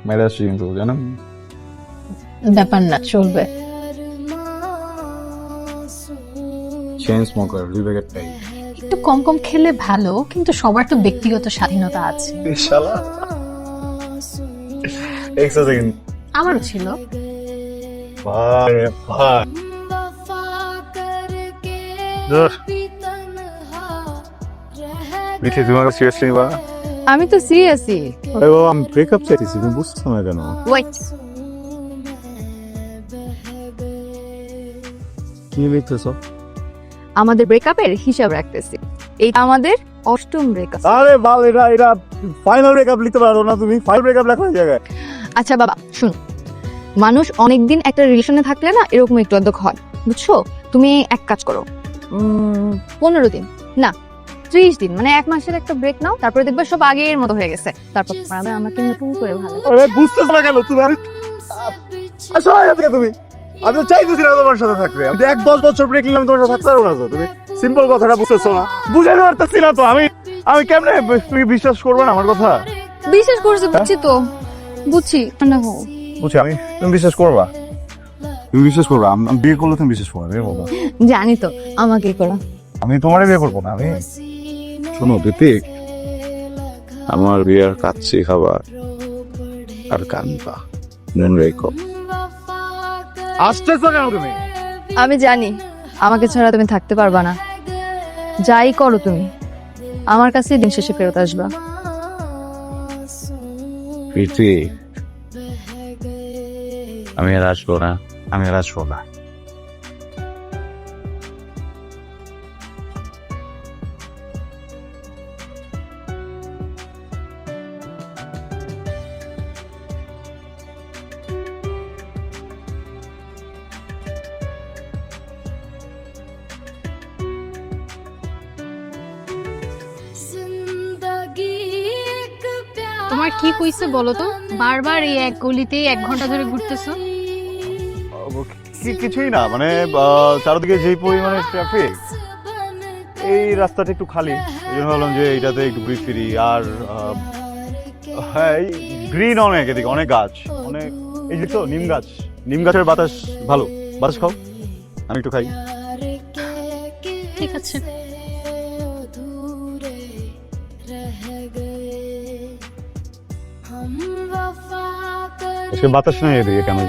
মেরে আসছি কিন্তু জানেন। ব্যাপার না, চলবে। চেইন স্মোকার বিবেকের টাই একটু কম কম খেলে ভালো, কিন্তু সবার তো ব্যক্তিগত স্বাধীনতা আছে। শালা এক্সা সেকেন্ড আমারও ছিল। ভাই ভাই ধর মিঠি তুমি আমাকে সিরিয়াসলি নিবা? আমি তো সিরিয়াসই। আরে বাবা আমি ব্রেকআপ চাইতেছি, তুমি বুঝছো না কেন? ওয়েট, কি লিখতেছো? আমাদের ব্রেকআপের হিসাব রাখতেছি। এই আমাদের অষ্টম ব্রেকআপ। আরে বাল, এটা ফাইনাল ব্রেকআপ লিখতে পারো না তুমি? ফাইনাল ব্রেকআপ লেখো এই জায়গায়? আচ্ছা বাবা শুন, মানুষ অনেকদিন একটা রিলেশনে থাকলে না এরকম একটু অর্ধেক হয়, বুঝছো? তুমি এক কাজ করো, 15 দিন না 30 দিন, মানে 1 মাসের একটা ব্রেক নাও, তারপরে দেখবে সব আগের মতো হয়ে গেছে। তারপর আবার আমাকে নতুন করে ভালো। আরে বুঝতেছো না কেন তুমি? আসো আজকে তুমি, আমি তো চাইতেছি না তোমার সাথে থাকতে। আমি 10 বছর ব্রেক নিলাম, তোমার সাথে থাকতে পারবো না তো? তুমি সিম্পল কথাটা বুঝতেছো না, বুঝাতে পারতেছি না তো আমি। আমি কেমনে তুমি বিশ্বাস করবে না আমার কথা? বিশ্বাস করছি, বুঝছি তো, বুঝছি না হো। বুঝছি আমি, তুমি বিশ্বাস করবা? তুমি বিশ্বাস করবা? আমি বিয়ে করলে তুমি বিশ্বাস করবে বাবা? জানি তো, আমাকে করো। আমি তোমারে বিয়ে করবো না। আমি শোনো দিতিক, আমার বিয়ের কাচ্চি খাবার আর কানবা মন রেখো। আসতেছো কেন তুমি? আমি জানি আমাকে ছাড়া তুমি থাকতে পারবা না, যাই করো তুমি আমার কাছে দিন শেষে ফেরত আসবা। প্রীতি, আমি আর আসবো না, আমি আর আসবো না। তোমার কি হইছে বলো তো? বারবার এই এক গলিতেই 1 ঘন্টা ধরে ঘুরতেছো। কিছুই না, মানে চারদিকে যেই পরিমাণে ট্রাফিক, এই রাস্তাটা একটু খালি, এই জন্য ভাবলাম যে এইটাতে একটু ঘুরে ফিরি। আর হ্যাঁ, গ্রিন অনেক, এদিকে অনেক গাছ, অনেক। এই যে তো নিম গাছ, নিম গাছের বাতাস ভালো। বাতাস খাও, আমি একটু খাই। ঠিক আছে। বাতাস নেই এদিকে কেন?